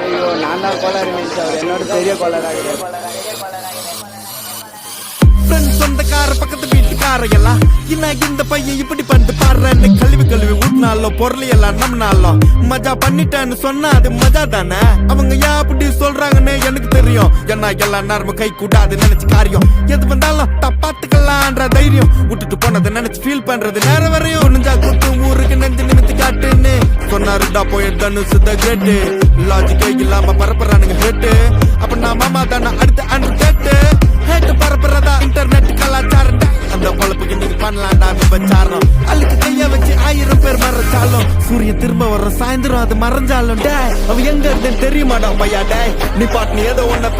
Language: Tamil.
ஐயோ நான் தான் கோளாறு நினைச்சு அவர் என்னோட பெரிய கோளாறு சொந்தக்கார பக்கத்து வீட்டுக்கார எல்லாம் இந்த பையன் இப்படி பண்ணிட்டு பாடுறேன்னு கழுவி ஊட்டினாலும் பொருள் எல்லாம் நம்மனாலும் மஜா பண்ணிட்டேன்னு சொன்னா அது மஜா தானே. அவங்க ஏன் அப்படி சொல்றாங்கன்னு எனக்கு தெரியும். ஏன்னா எல்லாம் நேரமும் கை கூடாது நினைச்சு காரியம் எது வந்தாலும் தப்பாத்துக்கலான்ற தைரியம் விட்டுட்டு போனதை நினைச்சு ஃபீல் பண்றது நேரம் வரையும் நெஞ்சா கூட்டு ஊருக்கு நெஞ்சு நிமித்து காட்டுன்னு சொன்னாருடா போய் தனுசு த கிரேட்டு லாஜிக்கே இல்லாம பரப்புறானுங்க ஹேட்டு. அப்ப நான் மாமா தானே அடுத்து அன்று கேட்டு ஹேட்டு பரப்புறதா இன்டர்நெட் கலாச்சாரம். அந்த பொழப்புக்கு நீங்க பண்ணலாம்டா விபச்சாரம். அழுக்கு கைய வச்சு 1000 பேர் மறைச்சாலும் சூரியன் திரும்ப வர்ற சாயந்தரம் அது மறைஞ்சாலும் டே அவ எங்க இருந்தேன்னு தெரியுமாடா பையா டே நீ பாட்டு ஏதோ ஒன்ன